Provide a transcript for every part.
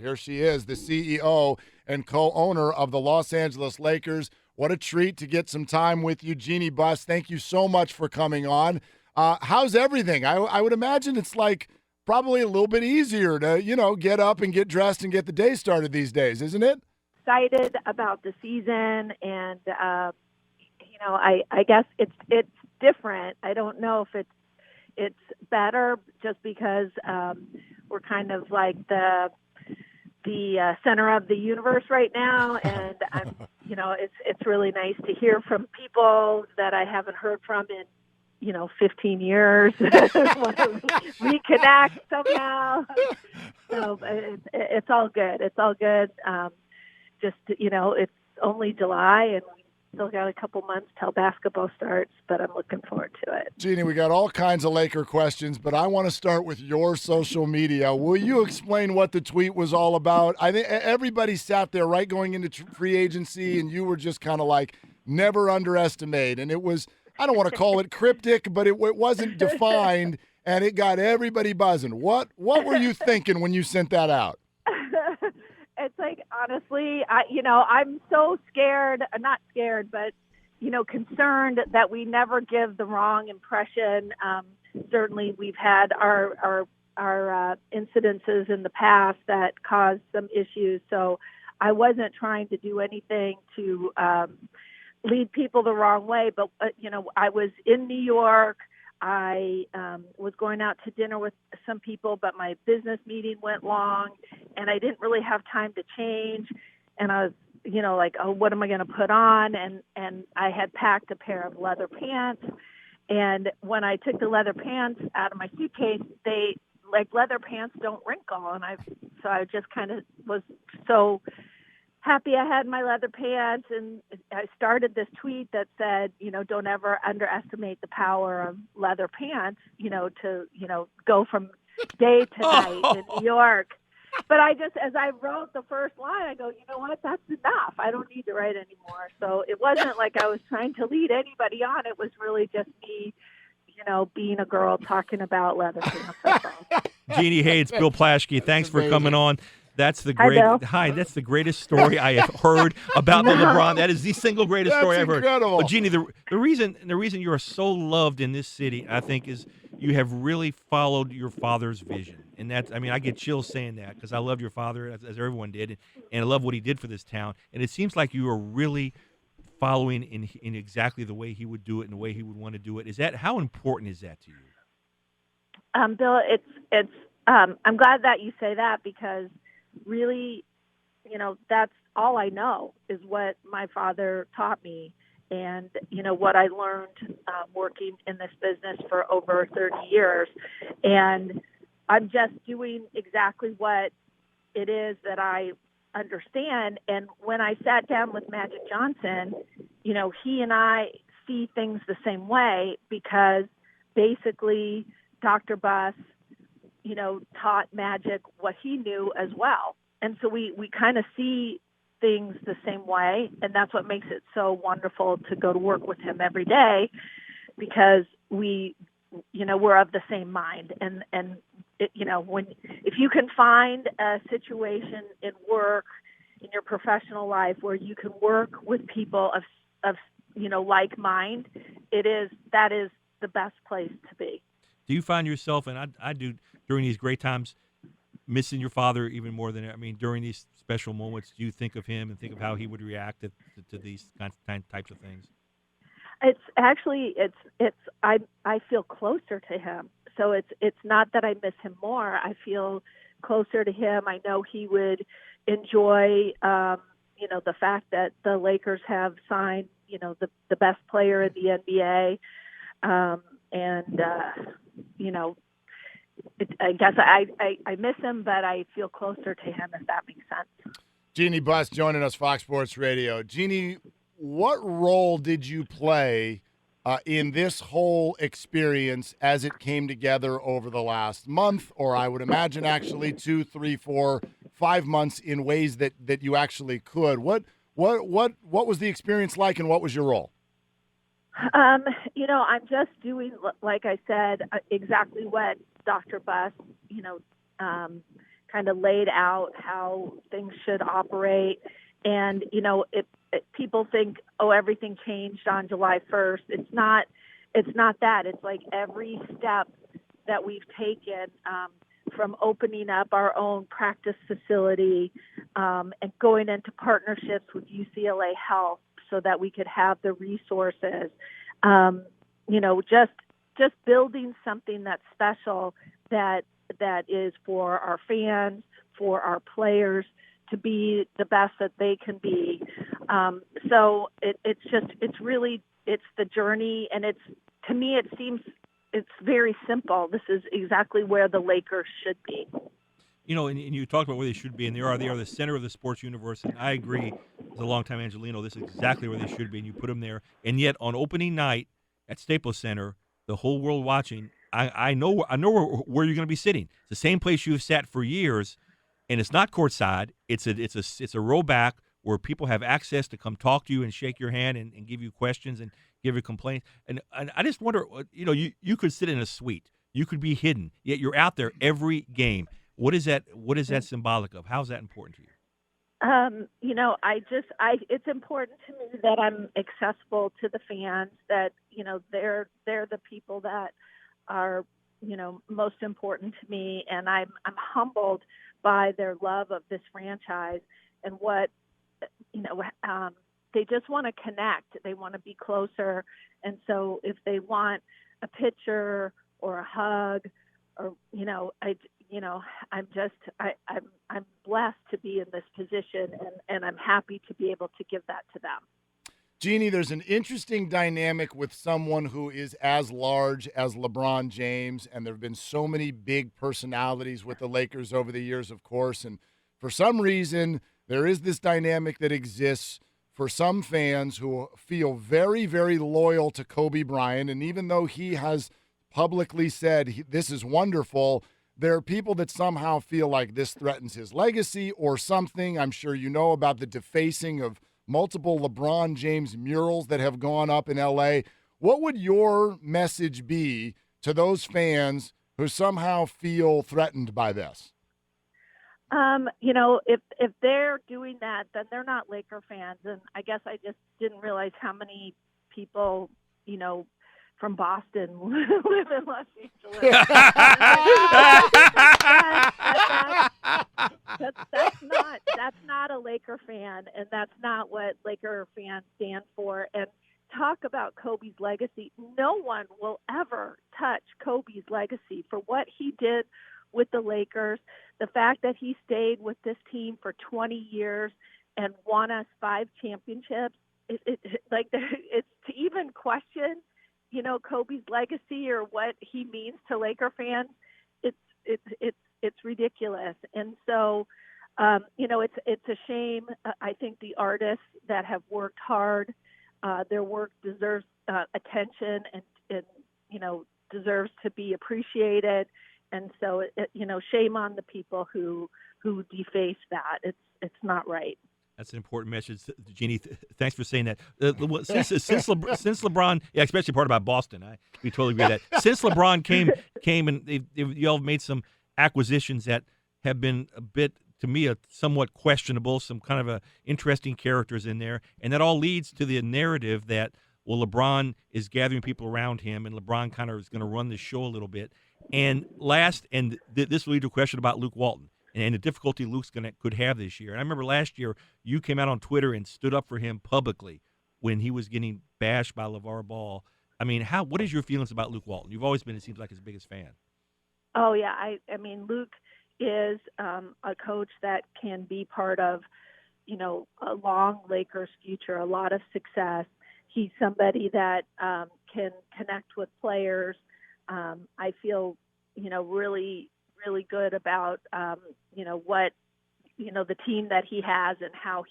Here she is, the CEO and co-owner of the Los Angeles Lakers. What a treat to get some time with you, Jeanie Buss. Thank you so much for coming on. How's everything? I would imagine it's like probably a little bit easier to, get up and get dressed and get the day started these days, isn't it? Excited about the season, and I guess it's different. I don't know if it's better just because we're kind of like the center of the universe right now, and I'm it's really nice to hear from people that I haven't heard from in 15 years. Want to reconnect somehow. So it's all good. It's all good. It's only July, and we still got a couple months till basketball starts, but I'm looking forward to it. Jeanie, we got all kinds of Laker questions, but I want to start with your social media. Will you explain what the tweet was all about? I think everybody sat there right going into free agency, and you were just kind of like, never underestimate. And it was, I don't want to call it cryptic, but it wasn't defined, and it got everybody buzzing. What were you thinking when you sent that out? It's like, honestly, I'm so scared, not scared, but, concerned that we never give the wrong impression. Certainly we've had our incidences in the past that caused some issues. So I wasn't trying to do anything to lead people the wrong way. But, I was in New York. I was going out to dinner with some people, but my business meeting went long, and I didn't really have time to change. And I was, like, oh, what am I going to put on? And I had packed a pair of leather pants. And when I took the leather pants out of my suitcase, leather pants don't wrinkle. And so I just kind of was so happy I had my leather pants, and I started this tweet that said, don't ever underestimate the power of leather pants, to, go from day to night in New York. But as I wrote the first line, I go, you know what, that's enough. I don't need to write anymore. So it wasn't like I was trying to lead anybody on. It was really just me, being a girl talking about leather pants. That's all. Jeanie, hey, it's Bill Plaschke. Thanks for coming on. That's the That's the greatest story I have heard about the LeBron. That is the single greatest story I've heard. Incredible. But Jeanie, the reason you are so loved in this city, I think, is you have really followed your father's vision. And I get chills saying that because I loved your father, as everyone did, and I love what he did for this town. And it seems like you are really following in exactly the way he would do it and the way he would want to do it. How important is that to you? Bill, it's I'm glad that you say that, because really, that's all I know is what my father taught me, and, what I learned working in this business for over 30 years. And I'm just doing exactly what it is that I understand. And when I sat down with Magic Johnson, he and I see things the same way, because basically Dr. Buss, taught Magic what he knew as well. And so we kind of see things the same way. And that's what makes it so wonderful to go to work with him every day, because we're of the same mind. And if you can find a situation in work, in your professional life, where you can work with people of like mind, that is the best place to be. Do you find yourself, and I do, during these great times, missing your father even more than, during these special moments, do you think of him and think of how he would react to these types of things? It's actually, I feel closer to him. So it's not that I miss him more. I feel closer to him. I know he would enjoy, the fact that the Lakers have signed, the best player in the NBA. I guess I miss him, but I feel closer to him, if that makes sense. Jeanie Buss joining us, Fox Sports Radio. Jeanie, what role did you play in this whole experience as it came together over the last month, or I would imagine actually 2, 3, 4, 5 months in ways that you actually could? What was the experience like, and what was your role? I'm just doing, like I said, exactly what Dr. Buss, kind of laid out how things should operate. And, if people think, oh, everything changed on July 1st. It's not that. It's like every step that we've taken, from opening up our own practice facility, and going into partnerships with UCLA Health so that we could have the resources, just building something that's special, that is for our fans, for our players to be the best that they can be. So it's the journey, and to me, it seems it's very simple. This is exactly where the Lakers should be. And you talked about where they should be, and they are the center of the sports universe. And I agree, as a longtime Angelino, this is exactly where they should be, and you put them there. And yet, on opening night at Staples Center, the whole world watching, I know where you're going to be sitting. It's the same place you've sat for years, and it's not courtside. It's a row back where people have access to come talk to you and shake your hand and give you questions and give you complaints. And I just wonder, you could sit in a suite, you could be hidden, yet you're out there every game. What is that symbolic of? How's that important to you? It's important to me that I'm accessible to the fans, that, they're the people that are, most important to me. And I'm humbled by their love of this franchise and what, they just want to connect. They want to be closer. And so if they want a picture or a hug, or, I'm blessed to be in this position, and I'm happy to be able to give that to them. Jeanie, there's an interesting dynamic with someone who is as large as LeBron James, and there have been so many big personalities with the Lakers over the years, of course, and for some reason, there is this dynamic that exists for some fans who feel very, very loyal to Kobe Bryant, and even though he has publicly said this is wonderful, there are people that somehow feel like this threatens his legacy or something. I'm sure you know about the defacing of multiple LeBron James murals that have gone up in L.A. What would your message be to those fans who somehow feel threatened by this? If they're doing that, then they're not Laker fans. And I guess I just didn't realize how many people, from Boston live in Los Angeles. That's not a Laker fan, and that's not what Laker fans stand for. And talk about Kobe's legacy. No one will ever touch Kobe's legacy for what he did with the Lakers, the fact that he stayed with this team for 20 years and won us 5 championships. It's to even question, Kobe's legacy or what he means to Laker fans. It's ridiculous. And so, it's a shame. I think the artists that have worked hard, their work deserves attention and deserves to be appreciated. And so, shame on the people who deface that. It's not right. That's an important message, Jeanie. Thanks for saying that. Since LeBron, especially part about Boston, we totally agree with that. Since LeBron came and y'all made some acquisitions that have been a bit, to me, somewhat questionable. Some kind of interesting characters in there, and that all leads to the narrative that LeBron is gathering people around him, and LeBron kind of is going to run the show a little bit. And this will lead to a question about Luke Walton and the difficulty Luke's could have this year. And I remember last year you came out on Twitter and stood up for him publicly when he was getting bashed by LeVar Ball. I mean, what is your feelings about Luke Walton? You've always been, it seems like, his biggest fan. Oh, yeah. I mean, Luke is a coach that can be part of, a long Lakers future, a lot of success. He's somebody that can connect with players. I feel, really, really good about, what, the team that he has and how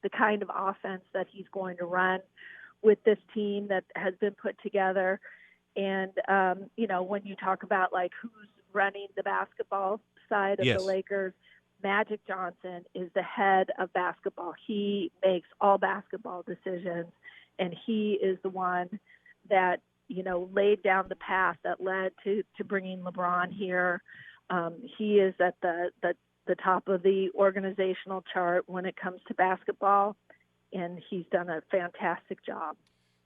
the kind of offense that he's going to run with this team that has been put together. And, when you talk about like who's running the basketball side of Yes. the Lakers, Magic Johnson is the head of basketball. He makes all basketball decisions, and he is the one that, laid down the path that led to bringing LeBron here. He is at the top of the organizational chart when it comes to basketball, and he's done a fantastic job.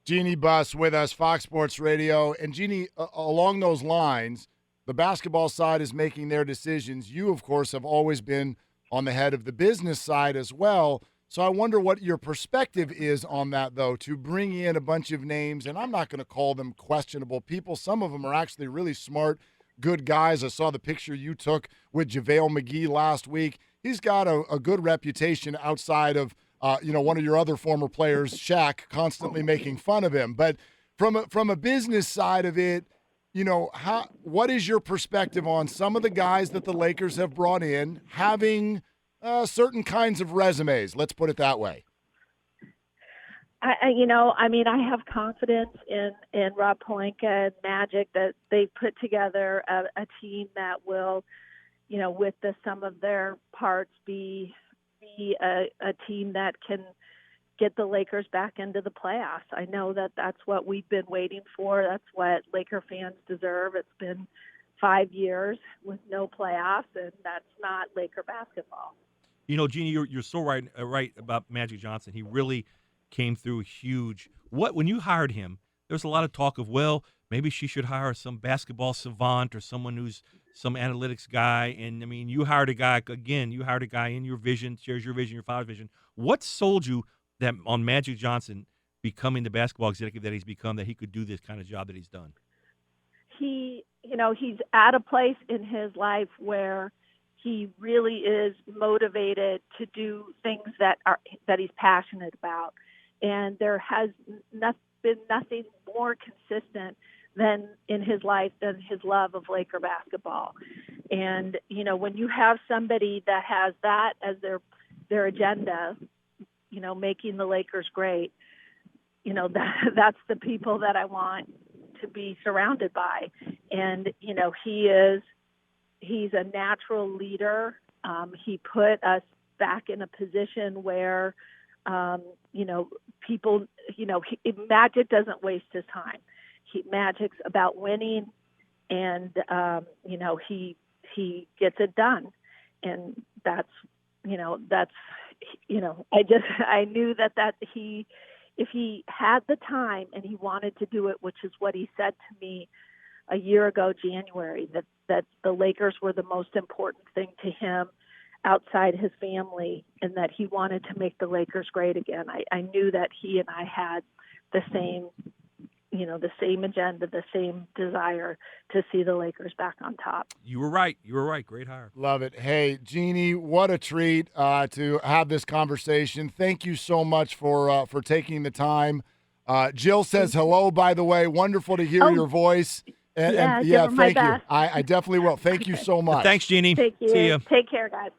Jeanie Buss with us, Fox Sports Radio. And Jeanie, along those lines, the basketball side is making their decisions. You, of course, have always been on the head of the business side as well. So I wonder what your perspective is on that, though, to bring in a bunch of names, and I'm not going to call them questionable people. Some of them are actually really smart, good guys. I saw the picture you took with JaVale McGee last week. He's got a good reputation outside of, one of your other former players, Shaq, constantly making fun of him. But from a business side of it, what is your perspective on some of the guys that the Lakers have brought in having certain kinds of resumes? Let's put it that way. I have confidence in Rob Pelinka and Magic that they put together a team that will, with the sum of their parts, be a team that can get the Lakers back into the playoffs. I know that that's what we've been waiting for. That's what Laker fans deserve. It's been 5 years with no playoffs, and that's not Laker basketball. Jeanie, you're so right about Magic Johnson. He really came through huge. When you hired him, there was a lot of talk of, well, maybe she should hire some basketball savant or someone who's some analytics guy. And, you hired a guy in your vision, shares your vision, your father's vision. What sold you that on Magic Johnson becoming the basketball executive that he's become, that he could do this kind of job that he's done? He's at a place in his life where he really is motivated to do things that he's passionate about. And there has been nothing more consistent than in his life than his love of Laker basketball. And, when you have somebody that has that as their agenda, making the Lakers great, that's the people that I want to be surrounded by. And, he's a natural leader. He put us back in a position where, people, Magic doesn't waste his time. Magic's about winning, and, he gets it done. And I knew that if he had the time and he wanted to do it, which is what he said to me a year ago, January, that the Lakers were the most important thing to him outside his family, and that he wanted to make the Lakers great again. I knew that he and I had the same agenda, the same desire to see the Lakers back on top. You were right. Great hire. Love it. Hey, Jeanie, what a treat to have this conversation. Thank you so much for taking the time. Jill says hello, by the way. Wonderful to hear your voice. And thank you. I definitely will. Thank you so much. Thanks, Jeanie. Thank you. See you. Take care, guys.